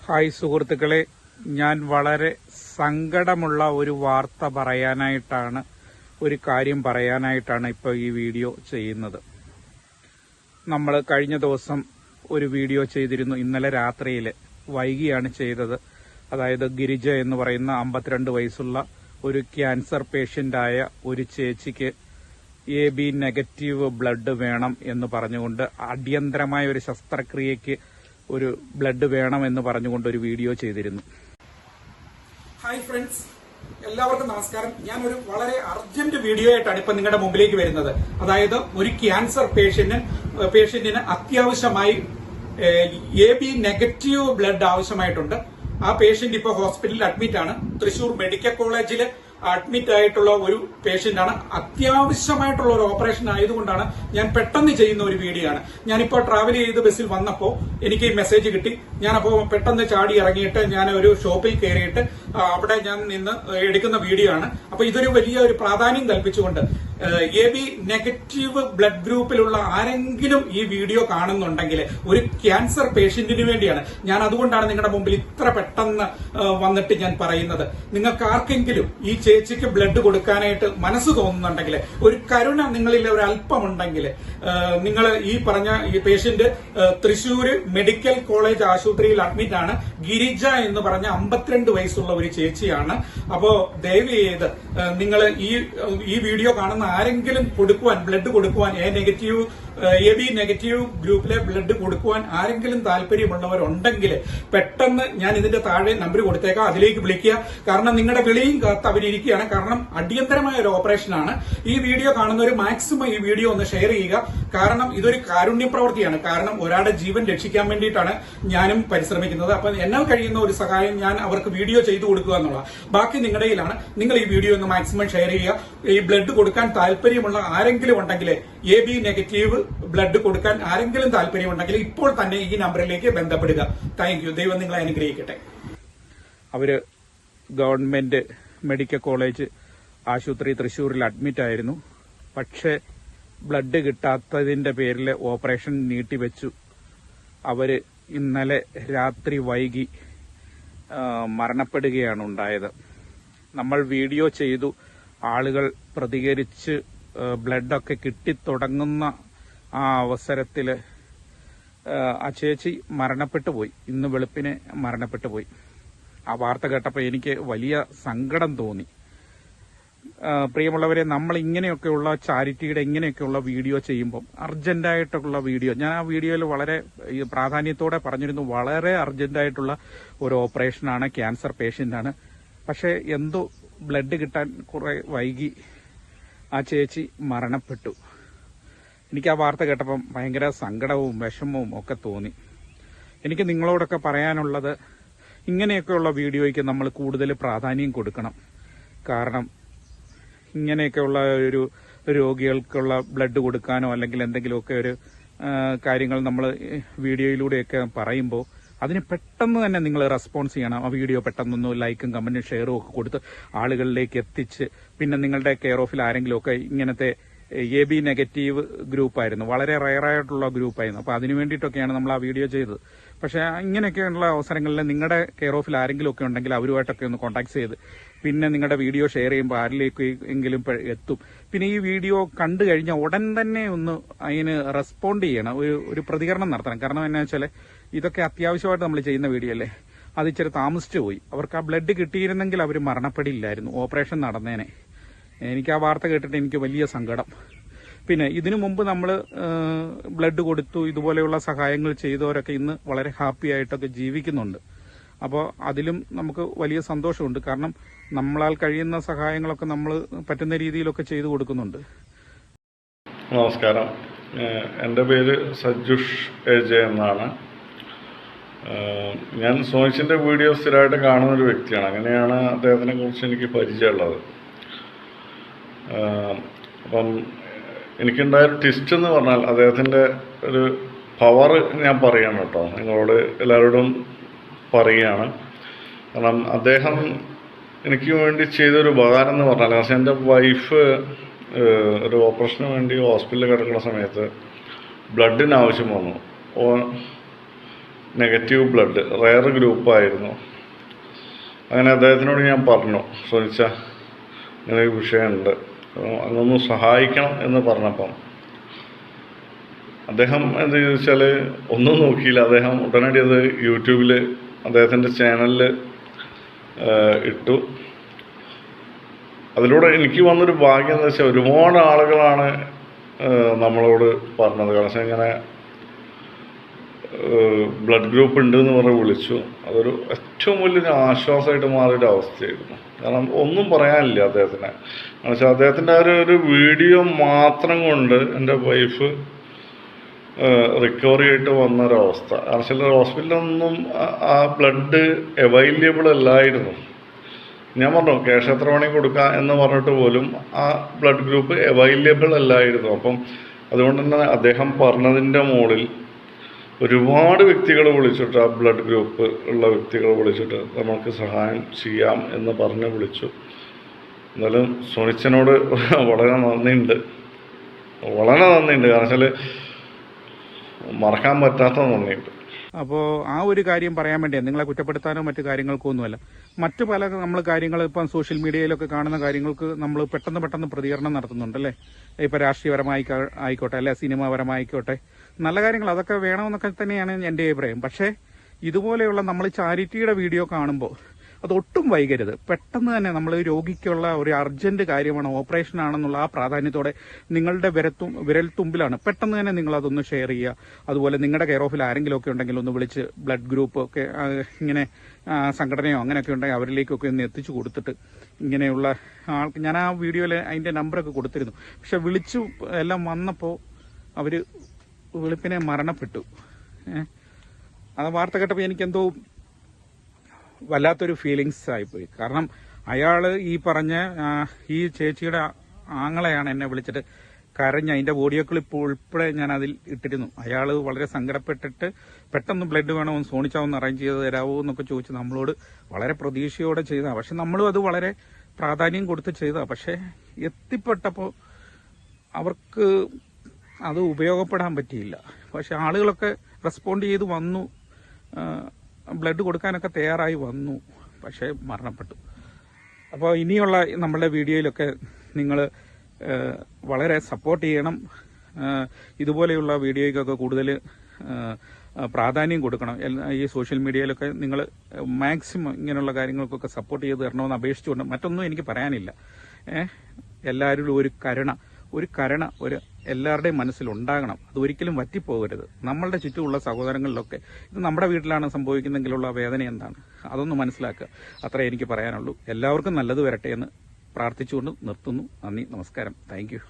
Hi സുഹൃത്തുക്കളെ, ഞാൻ വളരെ സങ്കടമുള്ള ഒരു വാർത്ത പറയാനായിട്ടാണ്, ഒരു കാര്യം പറയാനായിട്ടാണ് ഇപ്പോൾ ഈ വീഡിയോ ചെയ്യുന്നത്. നമ്മൾ കഴിഞ്ഞ ദിവസം ഒരു വീഡിയോ ചെയ്തിരുന്നു. ഇന്നലെ രാത്രിയിൽ വൈകിയാണ് ചെയ്തത്. അതായത് ഗിരിജ എന്ന് പറയുന്ന 52 വയസ്സുള്ള ഒരു ക്യാൻസർ പേഷ്യന്റായ ഒരു ചേച്ചിക്ക് AB നെഗറ്റീവ് ബ്ലഡ് വേണം എന്ന് പറഞ്ഞുകൊണ്ട് അടിയന്തരമായ ഒരു ശസ്ത്രക്രിയയ്ക്ക് ഒരു ബ്ലഡ് വേണം എന്ന് പറഞ്ഞുകൊണ്ട് ഒരു വീഡിയോ ചെയ്തിരുന്നു. ഹായ് ഫ്രണ്ട്സ്, എല്ലാവർക്കും നമസ്കാരം. ഞാൻ ഒരു വളരെ അർജന്റ് വീഡിയോ ആയിട്ടാണ് ഇപ്പൊ നിങ്ങളുടെ മുമ്പിലേക്ക് വരുന്നത്. അതായത് ഒരു ക്യാൻസർ പേഷ്യന്റിന് അത്യാവശ്യമായി AB നെഗറ്റീവ് ബ്ലഡ് ആവശ്യമായിട്ടുണ്ട്. ആ പേഷ്യന്റ് ഇപ്പോൾ ഹോസ്പിറ്റലിൽ അഡ്മിറ്റ് ആണ്. തൃശൂർ മെഡിക്കൽ കോളേജിൽ അഡ്മിറ്റ് ആയിട്ടുള്ള ഒരു പേഷ്യന്റ് ആണ്. അത്യാവശ്യമായിട്ടുള്ള ഒരു ഓപ്പറേഷൻ ആയതുകൊണ്ടാണ് ഞാൻ പെട്ടെന്ന് ചെയ്യുന്ന ഒരു വീഡിയോ ആണ്. ഞാനിപ്പോൾ ട്രാവൽ ചെയ്ത് ബസ്സിൽ വന്നപ്പോൾ എനിക്ക് മെസ്സേജ് കിട്ടി. ഞാനപ്പോൾ പെട്ടെന്ന് ചാടി ഇറങ്ങിയിട്ട് ഞാൻ ഒരു ഷോപ്പിൽ കയറിയിട്ട് അവിടെ ഞാൻ നിന്ന് എടുക്കുന്ന വീഡിയോ ആണ്. അപ്പൊ ഇതൊരു വലിയ ഒരു പ്രാധാന്യം കൽപ്പിച്ചുകൊണ്ട് AB നെഗറ്റീവ് ബ്ലഡ് ഗ്രൂപ്പിലുള്ള ആരെങ്കിലും ഈ വീഡിയോ കാണുന്നുണ്ടെങ്കിൽ ഒരു ക്യാൻസർ പേഷ്യന്റിന് വേണ്ടിയാണ് ഞാൻ. അതുകൊണ്ടാണ് നിങ്ങളുടെ മുമ്പിൽ ഇത്ര പെട്ടെന്ന് വന്നിട്ട് ഞാൻ പറയുന്നത്. നിങ്ങൾക്ക് ആർക്കെങ്കിലും ഈ ചേച്ചിക്ക് ബ്ലഡ് കൊടുക്കാനായിട്ട് മനസ്സ് തോന്നുന്നുണ്ടെങ്കിൽ, ഒരു കരുണ നിങ്ങളിൽ ഒരു അല്പമുണ്ടെങ്കിൽ, നിങ്ങൾ ഈ പറഞ്ഞ ഈ പേഷ്യന്റ് തൃശൂര് മെഡിക്കൽ കോളേജ് ആശുപത്രിയിൽ അഡ്മിറ്റ് ആണ്. ഗിരിജ എന്ന് പറഞ്ഞ 52 വയസ്സുള്ള ഒരു ചേച്ചിയാണ്. അപ്പോ ദയവ് ചെയ്ത് നിങ്ങൾ ഈ വീഡിയോ കാണുന്ന ആരെങ്കിലും ബ്ലഡ് കൊടുക്കുവാൻ AB നെഗറ്റീവ് ഗ്രൂപ്പിലെ ബ്ലഡ് കൊടുക്കുവാൻ ആരെങ്കിലും താല്പര്യമുള്ളവരുണ്ടെങ്കിൽ പെട്ടെന്ന് ഞാൻ ഇതിന്റെ താഴെ നമ്പർ കൊടുത്തേക്കാം, അതിലേക്ക് വിളിക്കുക. കാരണം നിങ്ങളുടെ വിളിയും കാത്ത് അവരിയ്ക്കുകയാണ്. കാരണം അടിയന്തരമായ ഒരു ഓപ്പറേഷനാണ്. ഈ വീഡിയോ കാണുന്നവർ മാക്സിമം ഈ വീഡിയോ ഒന്ന് ഷെയർ ചെയ്യുക. കാരണം ഇതൊരു കാരുണ്യ പ്രവൃത്തിയാണ്. കാരണം ഒരാളുടെ ജീവൻ രക്ഷിക്കാൻ വേണ്ടിയിട്ടാണ് ഞാനും പരിശ്രമിക്കുന്നത്. അപ്പൊ എന്നാൽ കഴിയുന്ന ഒരു സഹായം ഞാൻ അവർക്ക് വീഡിയോ ചെയ്തു കൊടുക്കുക എന്നുള്ള ബാക്കി നിങ്ങളുടെ കയ്യിലാണ്. നിങ്ങൾ ഈ വീഡിയോ ഒന്ന് മാക്സിമം ഷെയർ ചെയ്യുക. ഈ ബ്ലഡ് കൊടുക്കാൻ താല്പര്യമുള്ള ആരെങ്കിലും ഉണ്ടെങ്കിൽ, AB നെഗറ്റീവ് ബ്ലഡ് കൊടുക്കാൻ ആരെങ്കിലും താല്പര്യമുണ്ടെങ്കിൽ ഇപ്പോൾ തന്നെ ഈ നമ്പറിലേക്ക് ബന്ധപ്പെടുക. Thank you. ദൈവം നിങ്ങളെ അനുഗ്രഹിക്കട്ടെ. അവര് ഗവൺമെന്റ് മെഡിക്കൽ കോളേജ് ആശുപത്രി തൃശൂരിൽ അഡ്മിറ്റ് ആയിരുന്നു. പക്ഷേ ബ്ലഡ് കിട്ടാത്തതിന്റെ പേരിൽ ഓപ്പറേഷൻ നീട്ടിവെച്ചു. അവര് ഇന്നലെ രാത്രി വൈകി മരണപ്പെടുകയാണ് ഉണ്ടായത്. നമ്മൾ വീഡിയോ ചെയ്തു, ആളുകൾ പ്രതികരിച്ച് ബ്ലഡൊക്കെ കിട്ടിത്തുടങ്ങുന്ന ആ അവസരത്തിൽ ആ ചേച്ചി മരണപ്പെട്ടു പോയി. ഇന്ന് വെളുപ്പിനെ മരണപ്പെട്ടു പോയി. ആ വാർത്ത കേട്ടപ്പോൾ എനിക്ക് വലിയ സങ്കടം തോന്നി. പ്രിയമുള്ളവരെ, നമ്മൾ ഇങ്ങനെയൊക്കെയുള്ള ചാരിറ്റിയുടെ ഇങ്ങനെയൊക്കെയുള്ള വീഡിയോ ചെയ്യുമ്പോൾ, അർജന്റായിട്ടുള്ള വീഡിയോ, ഞാൻ ആ വീഡിയോയിൽ വളരെ പ്രാധാന്യത്തോടെ പറഞ്ഞിരുന്നു, വളരെ അർജന്റായിട്ടുള്ള ഒരു ഓപ്പറേഷനാണ്, ക്യാൻസർ പേഷ്യന്റാണ്. പക്ഷേ എന്തോ ബ്ലഡ് കിട്ടാൻ കുറെ വൈകി ആ ചേച്ചി മരണപ്പെട്ടു. എനിക്ക് ആ വാർത്ത കേട്ടപ്പം ഭയങ്കര സങ്കടവും വിഷമവും ഒക്കെ തോന്നി. എനിക്ക് നിങ്ങളോടൊക്കെ പറയാനുള്ളത്, ഇങ്ങനെയൊക്കെയുള്ള വീഡിയോയ്ക്ക് നമ്മൾ കൂടുതൽ പ്രാധാന്യം കൊടുക്കണം. കാരണം ഇങ്ങനെയൊക്കെയുള്ള ഒരു രോഗികൾക്കുള്ള ബ്ലഡ് കൊടുക്കാനോ അല്ലെങ്കിൽ എന്തെങ്കിലുമൊക്കെ ഒരു കാര്യങ്ങൾ നമ്മൾ വീഡിയോയിലൂടെയൊക്കെ പറയുമ്പോൾ അതിന് പെട്ടെന്ന് തന്നെ നിങ്ങൾ റെസ്പോൺസ് ചെയ്യണം. ആ വീഡിയോ പെട്ടെന്നൊന്ന് ലൈക്കും കമന്റും ഷെയറും ഒക്കെ കൊടുത്ത് ആളുകളിലേക്ക് എത്തിച്ച്, പിന്നെ നിങ്ങളുടെ കെയർ ഓഫിൽ ആരെങ്കിലുമൊക്കെ ഇങ്ങനത്തെ AB നെഗറ്റീവ് ഗ്രൂപ്പായിരുന്നു, വളരെ റയറായിട്ടുള്ള ഗ്രൂപ്പായിരുന്നു. അപ്പോൾ അതിനു വേണ്ടിയിട്ടൊക്കെയാണ് നമ്മൾ ആ വീഡിയോ ചെയ്തത്. പക്ഷേ ഇങ്ങനെയൊക്കെയുള്ള അവസരങ്ങളിൽ നിങ്ങളുടെ കെയർ ഓഫിൽ ആരെങ്കിലും ഒക്കെ ഉണ്ടെങ്കിൽ അവരുമായിട്ടൊക്കെ ഒന്ന് കോൺടാക്ട് ചെയ്ത് പിന്നെ നിങ്ങളുടെ വീഡിയോ ഷെയർ ചെയ്യുമ്പോൾ ആരിലേക്ക് എങ്കിലും എത്തും. പിന്നെ ഈ വീഡിയോ കണ്ടു കഴിഞ്ഞാൽ ഉടൻ തന്നെ ഒന്ന് അതിന് റെസ്പോണ്ട് ചെയ്യണം, ഒരു പ്രതികരണം നടത്തണം. കാരണം എന്നാ വെച്ചാൽ ഇതൊക്കെ അത്യാവശ്യമായിട്ട് നമ്മൾ ചെയ്യുന്ന വീഡിയോ അല്ലേ. അത് ഇച്ചിരി താമസിച്ചു പോയി. അവർക്ക് ആ ബ്ലഡ് കിട്ടിയിരുന്നെങ്കിൽ അവർ മരണപ്പെടില്ലായിരുന്നു, ഓപ്പറേഷൻ നടന്നേനെ. എനിക്ക് ആ വാർത്ത കേട്ടിട്ട് എനിക്ക് വലിയ സങ്കടം. പിന്നെ ഇതിനു മുമ്പ് നമ്മൾ ബ്ലഡ് കൊടുത്തു, ഇതുപോലെയുള്ള സഹായങ്ങൾ ചെയ്തവരൊക്കെ ഇന്ന് വളരെ ഹാപ്പി ആയിട്ടൊക്കെ ജീവിക്കുന്നുണ്ട്. അപ്പോൾ അതിലും നമുക്ക് വലിയ സന്തോഷമുണ്ട്. കാരണം നമ്മളാൽ കഴിയുന്ന സഹായങ്ങളൊക്കെ നമ്മൾ പറ്റുന്ന രീതിയിലൊക്കെ ചെയ്തു കൊടുക്കുന്നുണ്ട്. നമസ്കാരം, എൻ്റെ പേര് സജുഷ് AJ എന്നാണ്. ഞാൻ സോയിച്ചിൻ്റെ വീഡിയോ സ്ഥിരമായിട്ട് കാണുന്നൊരു വ്യക്തിയാണ്. അങ്ങനെയാണ് അദ്ദേഹത്തിനെ കുറിച്ച് എനിക്ക് പരിചയമുള്ളത്. അപ്പം എനിക്കുണ്ടായൊരു ട്വിസ്റ്റ് എന്ന് പറഞ്ഞാൽ, അദ്ദേഹത്തിൻ്റെ ഒരു പവർ ഞാൻ പറയുകയാണ് കേട്ടോ, നിങ്ങളോട് എല്ലാവരോടും പറയുകയാണ്. കാരണം അദ്ദേഹം എനിക്ക് വേണ്ടി ചെയ്തൊരു ഉപകാരം എന്ന് പറഞ്ഞാൽ, പക്ഷേ എൻ്റെ വൈഫ് ഒരു ഓപ്പറേഷന് വേണ്ടി ഹോസ്പിറ്റലിൽ കിടക്കുന്ന സമയത്ത് ബ്ലഡിന് ആവശ്യം വന്നു. നെഗറ്റീവ് ബ്ലഡ് റെയർ ഗ്രൂപ്പായിരുന്നു. അങ്ങനെ അദ്ദേഹത്തിനോട് ഞാൻ പറഞ്ഞു, സോനിച്ച ഇങ്ങനെ ഒരു വിഷയമുണ്ട്, അങ്ങൊന്ന് സഹായിക്കണം എന്ന് പറഞ്ഞപ്പം അദ്ദേഹം എന്ത് ചോദിച്ചാൽ ഒന്നും നോക്കിയില്ല. അദ്ദേഹം ഉടനടി അത് യൂട്യൂബിൽ അദ്ദേഹത്തിൻ്റെ ചാനലിൽ ഇട്ടു. അതിലൂടെ എനിക്ക് വന്നൊരു ഭാഗ്യം എന്ന് വെച്ചാൽ ഒരുപാട് ആളുകളാണ് നമ്മളോട് പറഞ്ഞത്. കാരണം ഇങ്ങനെ ബ്ലഡ് ഗ്രൂപ്പ് ഉണ്ട് എന്ന് പറഞ്ഞ് വിളിച്ചു. അതൊരു ഏറ്റവും വലിയൊരു ആശ്വാസമായിട്ട് മാറിയൊരു അവസ്ഥയായിരുന്നു. കാരണം ഒന്നും പറയാനില്ല അദ്ദേഹത്തിന്. കാരണം വെച്ചാൽ അദ്ദേഹത്തിൻ്റെ ഒരു വീഡിയോ മാത്രം കൊണ്ട് എൻ്റെ വൈഫ് റിക്കവറി ആയിട്ട് വന്നൊരവസ്ഥ. കാരണം വെച്ചാൽ ഹോസ്പിറ്റലൊന്നും ആ ബ്ലഡ് അവൈലബിൾ അല്ലായിരുന്നു. ഞാൻ പറഞ്ഞു ക്യാഷ് എത്ര വേണമെങ്കിൽ കൊടുക്കാം എന്ന് പറഞ്ഞിട്ട് പോലും ആ ബ്ലഡ് ഗ്രൂപ്പ് അവൈലബിൾ അല്ലായിരുന്നു. അപ്പം അതുകൊണ്ട് തന്നെ അദ്ദേഹം പറഞ്ഞതിൻ്റെ മുകളിൽ ഒരുപാട് വ്യക്തികൾ വിളിച്ചിട്ട്, ആ ബ്ലഡ് ഗ്രൂപ്പ് ഉള്ള വ്യക്തികൾ വിളിച്ചിട്ട് നമുക്ക് സഹായം ചെയ്യാം എന്ന് പറഞ്ഞ് വിളിച്ചു. എന്നാലും സോണിച്ചനോട് വളരെ നന്ദിയുണ്ട്. കാരണം വെച്ചാൽ മറക്കാൻ പറ്റാത്ത നന്ദിയുണ്ട്. അപ്പോൾ ആ ഒരു കാര്യം പറയാൻ വേണ്ടിയാണ്, നിങ്ങളെ കുറ്റപ്പെടുത്താനോ മറ്റു കാര്യങ്ങൾക്കോ ഒന്നുമല്ല. മറ്റു പല നമ്മൾ കാര്യങ്ങൾ ഇപ്പം സോഷ്യൽ മീഡിയയിലൊക്കെ കാണുന്ന കാര്യങ്ങൾക്ക് നമ്മൾ പെട്ടെന്ന് പ്രതികരണം നടത്തുന്നുണ്ടല്ലേ. ഇപ്പം രാഷ്ട്രീയപരമായി ആയിക്കോട്ടെ, അല്ലെ സിനിമാപരമായിക്കോട്ടെ, നല്ല കാര്യങ്ങൾ അതൊക്കെ വേണമെന്നൊക്കെ തന്നെയാണ് എൻ്റെ അഭിപ്രായം. പക്ഷേ ഇതുപോലെയുള്ള നമ്മൾ ചാരിറ്റിയുടെ വീഡിയോ കാണുമ്പോൾ അതൊട്ടും വൈകരുത്. പെട്ടെന്ന് തന്നെ നമ്മൾ രോഗിക്കുള്ള ഒരു അർജന്റ് കാര്യമാണ്, ഓപ്പറേഷൻ ആണെന്നുള്ള ആ പ്രാധാന്യത്തോടെ നിങ്ങളുടെ വിരൽത്തുമ്പിലാണ്. പെട്ടെന്ന് തന്നെ നിങ്ങൾ അതൊന്ന് ഷെയർ ചെയ്യുക. അതുപോലെ നിങ്ങളുടെ കെയർ ഓഫിൽ ആരെങ്കിലുമൊക്കെ ഉണ്ടെങ്കിൽ ഒന്ന് വിളിച്ച് ബ്ലഡ് ഗ്രൂപ്പ് ഒക്കെ ഇങ്ങനെ സംഘടനയോ അങ്ങനെയൊക്കെ ഉണ്ടെങ്കിൽ അവരിലേക്കൊക്കെ ഒന്ന് എത്തിച്ചു കൊടുത്തിട്ട് ഇങ്ങനെയുള്ള ആൾക്ക്, ഞാൻ ആ വീഡിയോയിൽ അതിൻ്റെ നമ്പറൊക്കെ കൊടുത്തിരുന്നു. പക്ഷെ വിളിച്ചു എല്ലാം വന്നപ്പോൾ അവർ വെളുപ്പിനെ മരണപ്പെട്ടു. അത് വാർത്ത കേട്ടപ്പോൾ എനിക്കെന്തോ വല്ലാത്തൊരു ഫീലിങ്സ് ആയിപ്പോയി. കാരണം അയാൾ ഈ പറഞ്ഞ ഈ ചേച്ചിയുടെ ആങ്ങളെയാണ് എന്നെ വിളിച്ചിട്ട് കരഞ്ഞ, അതിന്റെ ഓഡിയോ ക്ലിപ്പ് ഉൾപ്പെടെ ഞാൻ അതിൽ ഇട്ടിരുന്നു. അയാൾ വളരെ സങ്കടപ്പെട്ടിട്ട് പെട്ടെന്ന് ബ്ലഡ് വേണോ, സോണിച്ചാവൊന്ന് അറേഞ്ച് ചെയ്ത് തരാമോ എന്നൊക്കെ ചോദിച്ച് നമ്മളോട് വളരെ പ്രതീക്ഷയോടെ ചെയ്തതാണ്. പക്ഷെ നമ്മളും അത് വളരെ പ്രാധാന്യം കൊടുത്ത് ചെയ്തതാണ്. പക്ഷെ എത്തിപ്പെട്ടപ്പോൾ അവർക്ക് അത് ഉപയോഗപ്പെടാൻ പറ്റിയില്ല. പക്ഷെ ആളുകളൊക്കെ റെസ്പോണ്ട് ചെയ്ത് വന്നു, ബ്ലഡ് കൊടുക്കാനൊക്കെ തയ്യാറായി വന്നു, പക്ഷേ മരണപ്പെട്ടു. അപ്പോൾ ഇനിയുള്ള നമ്മളുടെ വീഡിയോയിലൊക്കെ നിങ്ങൾ വളരെ സപ്പോർട്ട് ചെയ്യണം. ഇതുപോലെയുള്ള വീഡിയോയ്ക്കൊക്കെ കൂടുതൽ പ്രാധാന്യം കൊടുക്കണം. ഈ സോഷ്യൽ മീഡിയയിലൊക്കെ നിങ്ങൾ മാക്സിമം ഇങ്ങനെയുള്ള കാര്യങ്ങൾക്കൊക്കെ സപ്പോർട്ട് ചെയ്ത് തരണമെന്ന് അപേക്ഷിച്ചുകൊണ്ട് മറ്റൊന്നും എനിക്ക് പറയാനില്ല. എല്ലാവരിലും ഒരു കരുണ എല്ലാവരുടെയും മനസ്സിലുണ്ടാകണം. അതൊരിക്കലും വറ്റിപ്പോകരുത്. നമ്മളുടെ ചുറ്റുമുള്ള സഹോദരങ്ങളിലൊക്കെ ഇത് നമ്മുടെ വീട്ടിലാണ് സംഭവിക്കുന്നെങ്കിലുള്ള വേദന എന്താണ്, അതൊന്ന് മനസ്സിലാക്കുക. അത്രേ എനിക്ക് പറയാനുള്ളൂ. എല്ലാവർക്കും നല്ലത് വരട്ടെ എന്ന് പ്രാർത്ഥിച്ചുകൊണ്ട് നിർത്തുന്നു. നന്ദി, നമസ്കാരം, താങ്ക് യു.